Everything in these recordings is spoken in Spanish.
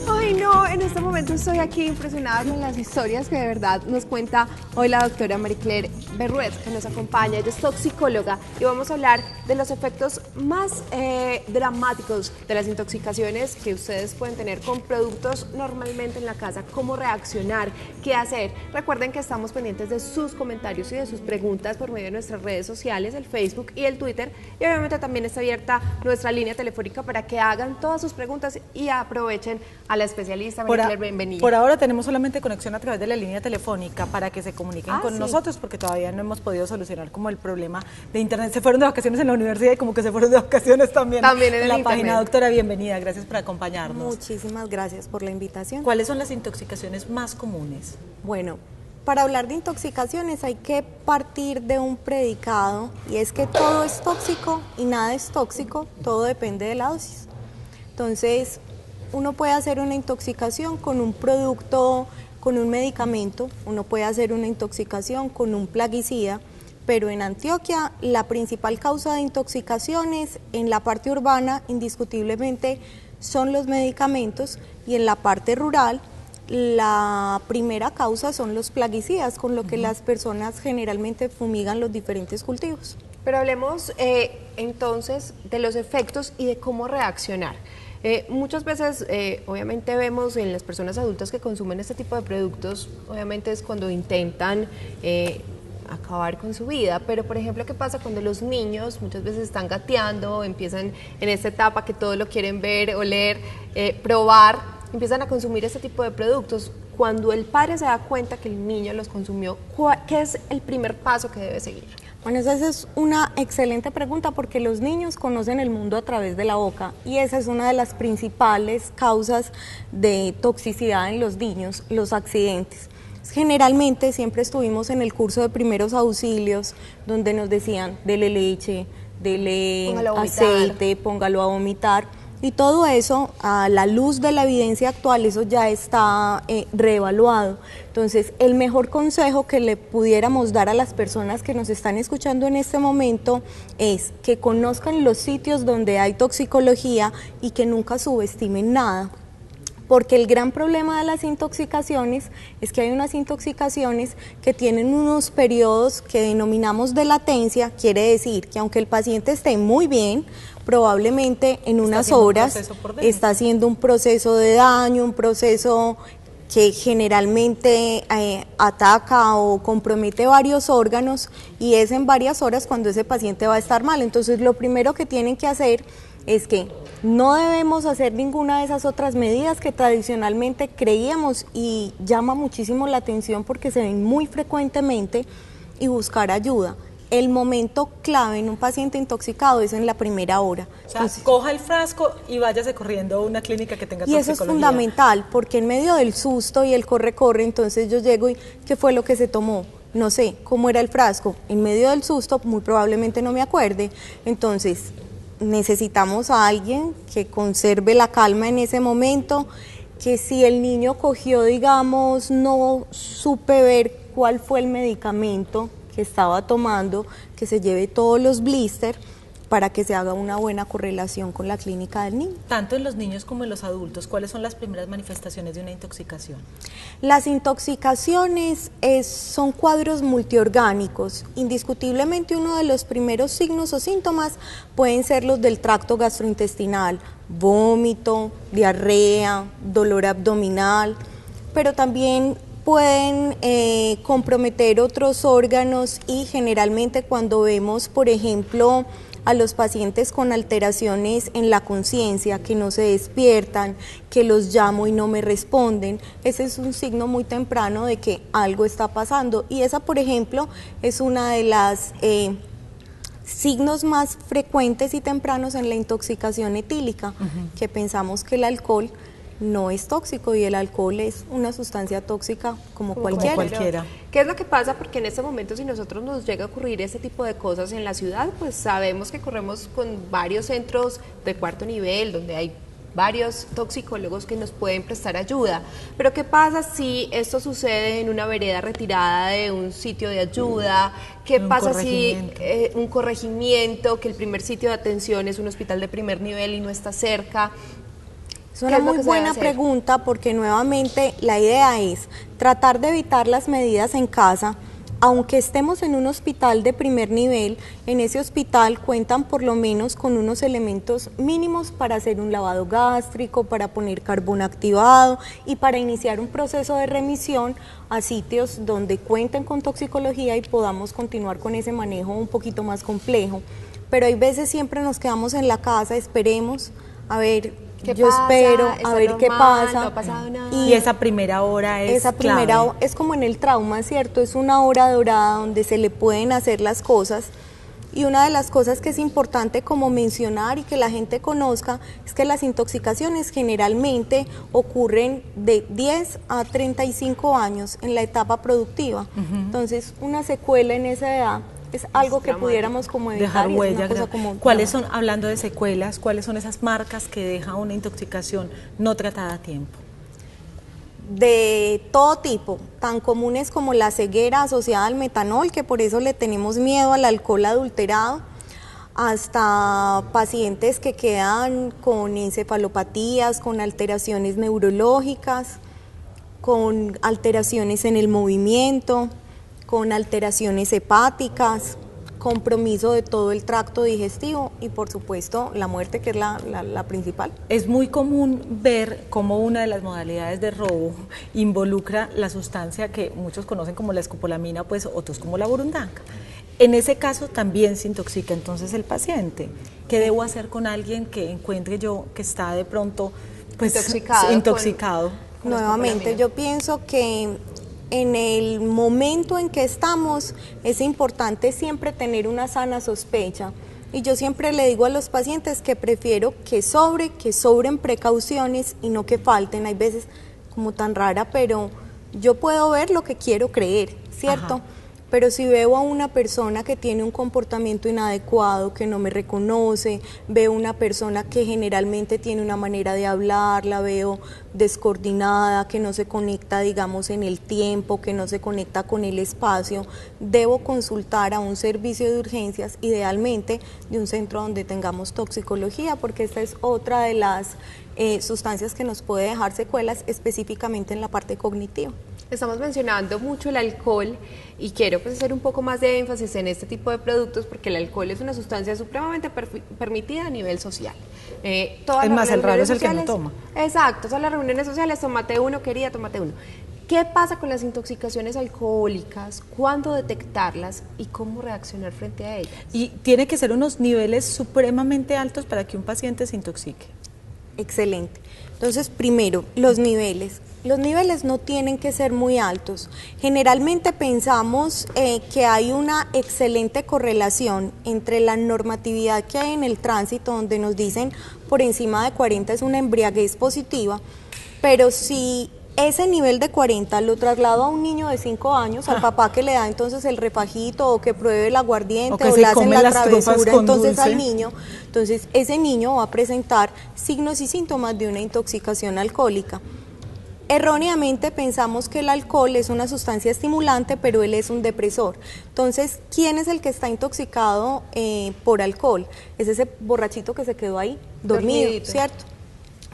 Ay, no, en este momento estoy aquí impresionada con las historias que de verdad nos cuenta hoy la doctora Marie Claire Berruet, que nos acompaña. Ella es toxicóloga y vamos a hablar de los efectos más dramáticos de las intoxicaciones que ustedes pueden tener con productos normalmente en la casa, cómo reaccionar, qué hacer. Recuerden que estamos pendientes de sus comentarios y de sus preguntas por medio de nuestras redes sociales, el Facebook y el Twitter, y obviamente también está abierta nuestra línea telefónica para que hagan todas sus preguntas y aprovechen a la especialista. Marie Claire, bienvenida. Por ahora tenemos solamente conexión a través de la línea telefónica para que se comuniquen con nosotros, porque todavía no hemos podido solucionar como el problema de internet. Se fueron de vacaciones en la universidad y como que se fueron de vacaciones también en la página. Doctora, bienvenida, gracias por acompañarnos. Muchísimas gracias por la invitación. ¿Cuáles son las intoxicaciones más comunes? Bueno, para hablar de intoxicaciones hay que partir de un predicado, y es que todo es tóxico y nada es tóxico, todo depende de la dosis. Entonces, uno puede hacer una intoxicación con un producto, con un medicamento, uno puede hacer una intoxicación con un plaguicida, pero en Antioquia la principal causa de intoxicaciones en la parte urbana indiscutiblemente son los medicamentos, y en la parte rural la primera causa son los plaguicidas, con lo que las personas generalmente fumigan los diferentes cultivos. Pero hablemos entonces de los efectos y de cómo reaccionar. Muchas veces, obviamente vemos en las personas adultas que consumen este tipo de productos, obviamente es cuando intentan acabar con su vida, pero por ejemplo, ¿qué pasa cuando los niños muchas veces están gateando, empiezan en esta etapa que todo lo quieren ver, oler, probar, empiezan a consumir este tipo de productos? Cuando el padre se da cuenta que el niño los consumió, ¿qué es el primer paso que debe seguir? Bueno, esa es una excelente pregunta, porque los niños conocen el mundo a través de la boca, y esa es una de las principales causas de toxicidad en los niños, los accidentes. Generalmente siempre estuvimos en el curso de primeros auxilios donde nos decían dele leche, dele aceite, póngalo a vomitar. Y todo eso, a la luz de la evidencia actual, eso ya está reevaluado. Entonces, el mejor consejo que le pudiéramos dar a las personas que nos están escuchando en este momento es que conozcan los sitios donde hay toxicología y que nunca subestimen nada. Porque el gran problema de las intoxicaciones es que hay unas intoxicaciones que tienen unos periodos que denominamos de latencia. Quiere decir que aunque el paciente esté muy bien, probablemente en unas horas está haciendo un proceso de daño, un proceso que generalmente ataca o compromete varios órganos, y es en varias horas cuando ese paciente va a estar mal. Entonces, lo primero que tienen que hacer es que no debemos hacer ninguna de esas otras medidas que tradicionalmente creíamos, y llama muchísimo la atención porque se ven muy frecuentemente, y buscar ayuda. El momento clave en un paciente intoxicado es en la primera hora. O sea, entonces, coja el frasco y váyase corriendo a una clínica que tenga toxicología. Y eso es fundamental, porque en medio del susto y el corre-corre, entonces yo llego y ¿qué fue lo que se tomó? No sé, ¿cómo era el frasco? En medio del susto muy probablemente no me acuerde. Entonces, necesitamos a alguien que conserve la calma en ese momento, que si el niño cogió, digamos, no supe ver cuál fue el medicamento que estaba tomando, que se lleve todos los blisters para que se haga una buena correlación con la clínica del niño. Tanto en los niños como en los adultos, ¿cuáles son las primeras manifestaciones de una intoxicación? Las intoxicaciones son cuadros multiorgánicos. Indiscutiblemente uno de los primeros signos o síntomas pueden ser los del tracto gastrointestinal: vómito, diarrea, dolor abdominal, pero también pueden comprometer otros órganos, y generalmente cuando vemos, por ejemplo, a los pacientes con alteraciones en la conciencia, que no se despiertan, que los llamo y no me responden, ese es un signo muy temprano de que algo está pasando, y esa, por ejemplo, es una de las signos más frecuentes y tempranos en la intoxicación etílica, que pensamos que el alcohol no es tóxico, y el alcohol es una sustancia tóxica como cualquiera. ¿Qué es lo que pasa? Porque en este momento, si nosotros nos llega a ocurrir ese tipo de cosas en la ciudad, pues sabemos que corremos con varios centros de cuarto nivel, donde hay varios toxicólogos que nos pueden prestar ayuda. Pero ¿qué pasa si esto sucede en una vereda retirada de un sitio de ayuda? ¿Qué pasa si un corregimiento, que el primer sitio de atención es un hospital de primer nivel y no está cerca? Es una muy buena pregunta, porque nuevamente la idea es tratar de evitar las medidas en casa. Aunque estemos en un hospital de primer nivel, en ese hospital cuentan por lo menos con unos elementos mínimos para hacer un lavado gástrico, para poner carbón activado y para iniciar un proceso de remisión a sitios donde cuenten con toxicología y podamos continuar con ese manejo un poquito más complejo. Pero hay veces siempre nos quedamos en la casa, esperemos, a ver, yo espero a ver qué pasa. No ha pasado nada. Y esa primera hora es clave. Es como en el trauma, ¿cierto? Es una hora dorada donde se le pueden hacer las cosas. Y una de las cosas que es importante como mencionar y que la gente conozca es que las intoxicaciones generalmente ocurren de 10 a 35 años en la etapa productiva. Entonces, una secuela en esa edad es algo que pudiéramos como evitar. Dejar huella. ¿Cuáles son, hablando de secuelas, cuáles son esas marcas que deja una intoxicación no tratada a tiempo? De todo tipo, tan comunes como la ceguera asociada al metanol, que por eso le tenemos miedo al alcohol adulterado, hasta pacientes que quedan con encefalopatías, con alteraciones neurológicas, con alteraciones en el movimiento, con alteraciones hepáticas, compromiso de todo el tracto digestivo y por supuesto la muerte, que es la principal. Es muy común ver cómo una de las modalidades de robo involucra la sustancia que muchos conocen como la escopolamina, pues otros como la burundanga. En ese caso también se intoxica entonces el paciente. ¿Qué debo hacer con alguien que encuentre yo que está de pronto pues, intoxicado? Nuevamente, yo pienso que en el momento en que estamos es importante siempre tener una sana sospecha, y yo siempre le digo a los pacientes que prefiero que sobren precauciones y no que falten. Hay veces como tan rara, pero yo puedo ver lo que quiero creer, ¿cierto? Ajá. Pero si veo a una persona que tiene un comportamiento inadecuado, que no me reconoce, veo una persona que generalmente tiene una manera de hablar, la veo descoordinada, que no se conecta, digamos, en el tiempo, que no se conecta con el espacio, debo consultar a un servicio de urgencias, idealmente de un centro donde tengamos toxicología, porque esta es otra de las sustancias que nos puede dejar secuelas, específicamente en la parte cognitiva. Estamos mencionando mucho el alcohol y quiero pues hacer un poco más de énfasis en este tipo de productos, porque el alcohol es una sustancia supremamente permitida a nivel social. Es más, el raro es el que no toma. Exacto, todas las reuniones sociales, tómate uno, querida, tómate uno. ¿Qué pasa con las intoxicaciones alcohólicas? ¿Cuándo detectarlas y cómo reaccionar frente a ellas? Y tiene que ser unos niveles supremamente altos para que un paciente se intoxique. Excelente. Entonces, primero, los niveles. Los niveles no tienen que ser muy altos. Generalmente pensamos que hay una excelente correlación entre la normatividad que hay en el tránsito, donde nos dicen por encima de 40 es una embriaguez positiva, pero si ese nivel de 40 lo traslado a un niño de 5 años, al papá que le da entonces el refajito o que pruebe el aguardiente o le hacen la travesura entonces al niño, entonces ese niño va a presentar signos y síntomas de una intoxicación alcohólica. Erróneamente pensamos que el alcohol es una sustancia estimulante, pero él es un depresor. Entonces, ¿quién es el que está intoxicado por alcohol? Es ese borrachito que se quedó ahí dormido, ¿cierto?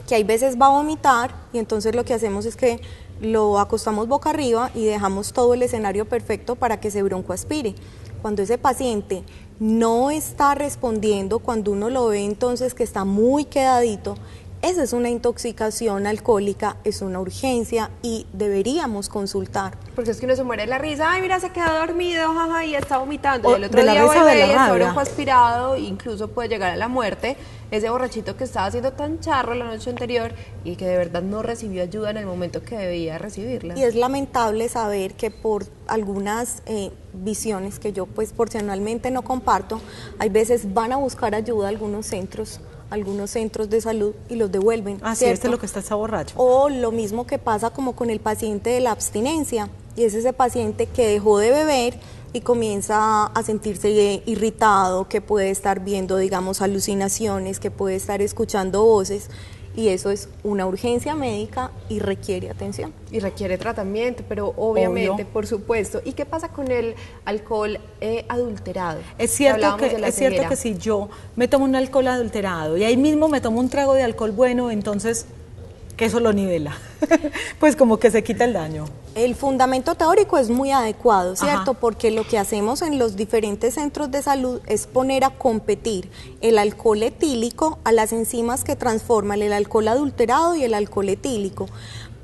Que hay veces va a vomitar y entonces lo que hacemos es que lo acostamos boca arriba y dejamos todo el escenario perfecto para que se broncoaspire. Cuando ese paciente no está respondiendo, cuando uno lo ve entonces que está muy quedadito, esa es una intoxicación alcohólica, es una urgencia y deberíamos consultar. Porque es que uno se muere de la risa, ay mira se quedó dormido, jaja, y está vomitando, o y el otro día vuelve y está broncoaspirado, incluso puede llegar a la muerte. Ese borrachito que estaba haciendo tan charro la noche anterior y que de verdad no recibió ayuda en el momento que debía recibirla. Y es lamentable saber que por algunas visiones que yo pues personalmente no comparto, hay veces van a buscar ayuda a algunos centros de salud y los devuelven. Así es lo que está borracho. O lo mismo que pasa como con el paciente de la abstinencia, y es ese paciente que dejó de beber y comienza a sentirse irritado, que puede estar viendo, digamos, alucinaciones, que puede estar escuchando voces, y eso es una urgencia médica y requiere atención. Y requiere tratamiento, pero obviamente, por supuesto. ¿Y qué pasa con el alcohol adulterado? Es cierto que si yo me tomo un alcohol adulterado y ahí mismo me tomo un trago de alcohol bueno, entonces que eso lo nivela, pues como que se quita el daño. El fundamento teórico es muy adecuado, ¿cierto? Ajá. Porque lo que hacemos en los diferentes centros de salud es poner a competir el alcohol etílico a las enzimas que transforman el alcohol adulterado y el alcohol etílico.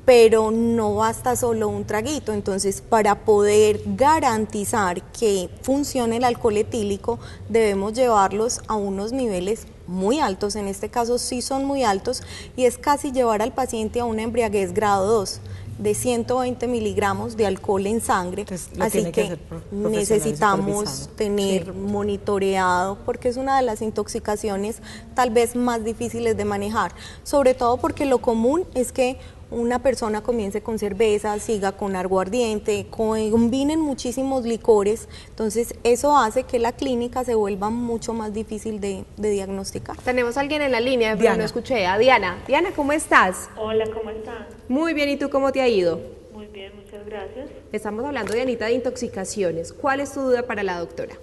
Pero no basta solo un traguito, entonces para poder garantizar que funcione el alcohol etílico debemos llevarlos a unos niveles muy altos, en este caso sí son muy altos, y es casi llevar al paciente a una embriaguez grado 2 de 120 miligramos de alcohol en sangre. Entonces, así que necesitamos tener monitoreado, porque es una de las intoxicaciones tal vez más difíciles de manejar, sobre todo porque lo común es que una persona comience con cerveza, siga con aguardiente, combinen muchísimos licores, entonces eso hace que la clínica se vuelva mucho más difícil de diagnosticar. Tenemos a alguien en la línea, pero no escuché, a Diana. Diana, ¿cómo estás? Hola, ¿cómo estás? Muy bien, ¿y tú cómo te ha ido? Muy bien, muchas gracias. Estamos hablando, Dianita, de intoxicaciones. ¿Cuál es tu duda para la doctora?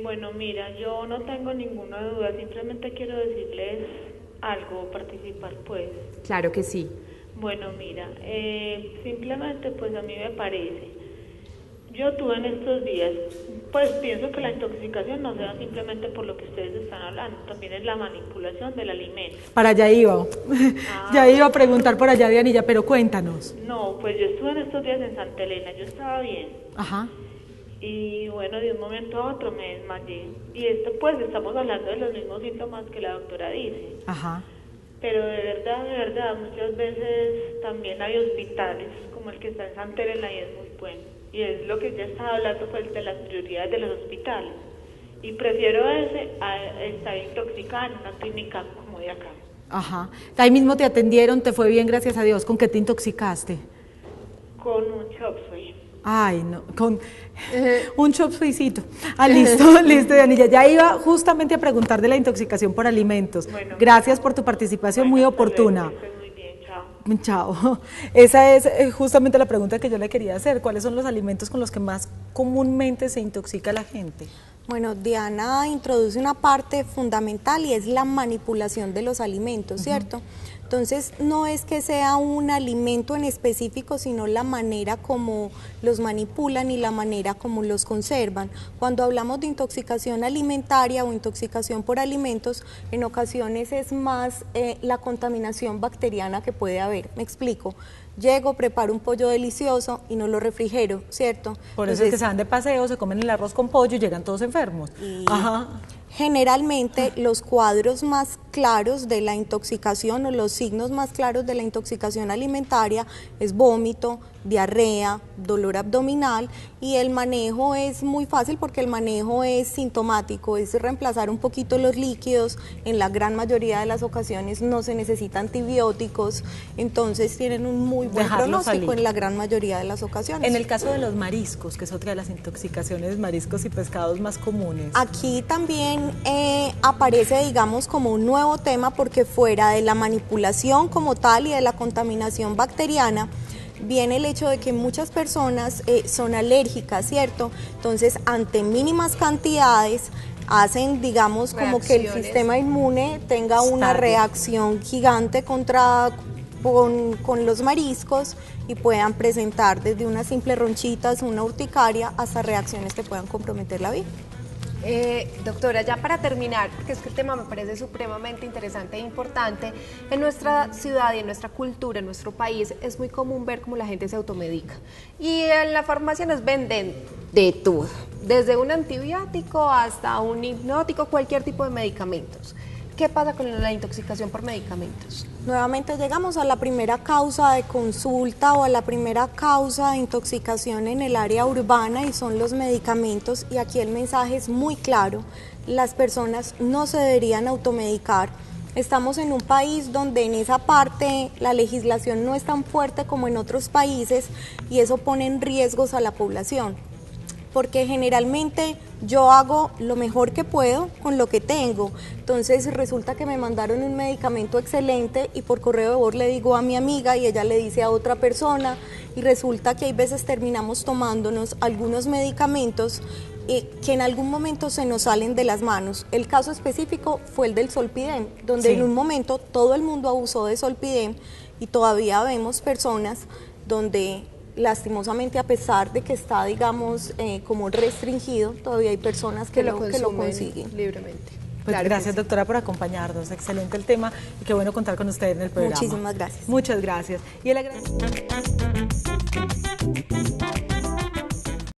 Bueno, mira, yo no tengo ninguna duda, simplemente quiero decirles algo, participar pues. Claro que sí. Bueno, mira, simplemente pues a mí me parece, yo tuve en estos días, pues pienso que la intoxicación no se da simplemente por lo que ustedes están hablando, también es la manipulación del alimento. Para allá iba, ya iba a preguntar por allá, Dianilla, pero cuéntanos. No, pues yo estuve en estos días en Santa Elena, yo estaba bien. Ajá. Y bueno, de un momento a otro me desmayé. Y esto pues estamos hablando de los mismos síntomas que la doctora dice. Ajá. Pero de verdad, muchas veces también hay hospitales como el que está en Santa Elena y es muy bueno. Y es lo que ya estaba hablando pues de las prioridades de los hospitales. Y prefiero ese a estar intoxicada en una clínica como de acá. Ajá. Ahí mismo te atendieron, te fue bien, gracias a Dios. ¿Con qué te intoxicaste? Con un chop suey. Ay, no, con un chop sueycito. Ah, listo, listo, Dianilla. Ya iba justamente a preguntar de la intoxicación por alimentos. Bueno, gracias por tu participación, muy oportuna. Muy bien, chao. Chao. Esa es justamente la pregunta que yo le quería hacer. ¿Cuáles son los alimentos con los que más comúnmente se intoxica la gente? Bueno, Diana introduce una parte fundamental y es la manipulación de los alimentos, ¿cierto? Entonces, no es que sea un alimento en específico, sino la manera como los manipulan y la manera como los conservan. Cuando hablamos de intoxicación alimentaria o intoxicación por alimentos, en ocasiones es más la contaminación bacteriana que puede haber. Me explico. Llego, preparo un pollo delicioso y no lo refrigero, ¿cierto? Por eso es que se van de paseo, se comen el arroz con pollo y llegan todos enfermos. Ajá. Generalmente los cuadros más claros de la intoxicación o los signos más claros de la intoxicación alimentaria es vómito, diarrea, dolor abdominal, y el manejo es muy fácil porque el manejo es sintomático, es reemplazar un poquito los líquidos. En la gran mayoría de las ocasiones no se necesitan antibióticos, entonces tienen un muy buen pronóstico en la gran mayoría de las ocasiones. En el caso de los mariscos, que es otra de las intoxicaciones, mariscos y pescados más comunes. Aquí también aparece, digamos, como un nuevo tema, porque fuera de la manipulación como tal y de la contaminación bacteriana, viene el hecho de que muchas personas son alérgicas, ¿cierto? Entonces, ante mínimas cantidades, hacen, digamos, como que el sistema inmune tenga una reacción gigante con los mariscos y puedan presentar desde unas simples ronchitas, una urticaria, hasta reacciones que puedan comprometer la vida. Doctora, ya para terminar, porque es que el tema me parece supremamente interesante e importante, en nuestra ciudad y en nuestra cultura, en nuestro país, es muy común ver cómo la gente se automedica. Y en la farmacia nos venden de todo, desde un antibiótico hasta un hipnótico, cualquier tipo de medicamentos. ¿Qué pasa con la intoxicación por medicamentos? Nuevamente llegamos a la primera causa de consulta o a la primera causa de intoxicación en el área urbana, y son los medicamentos, y aquí el mensaje es muy claro: las personas no se deberían automedicar. Estamos en un país donde en esa parte la legislación no es tan fuerte como en otros países, y eso pone en riesgos a la población. porque generalmente yo hago lo mejor que puedo con lo que tengo. Entonces resulta que me mandaron un medicamento excelente y por correo de voz le digo a mi amiga y ella le dice a otra persona, y resulta que hay veces terminamos tomándonos algunos medicamentos que en algún momento se nos salen de las manos. El caso específico fue el del Zolpidem, donde en un momento todo el mundo abusó de Zolpidem y todavía vemos personas donde lastimosamente, a pesar de que está, digamos, como restringido, todavía hay personas que lo consiguen libremente. Pues claro, gracias, doctora, por acompañarnos. Excelente el tema y qué bueno contar con usted en el programa. Muchísimas gracias. Muchas gracias. Y el agradecimiento.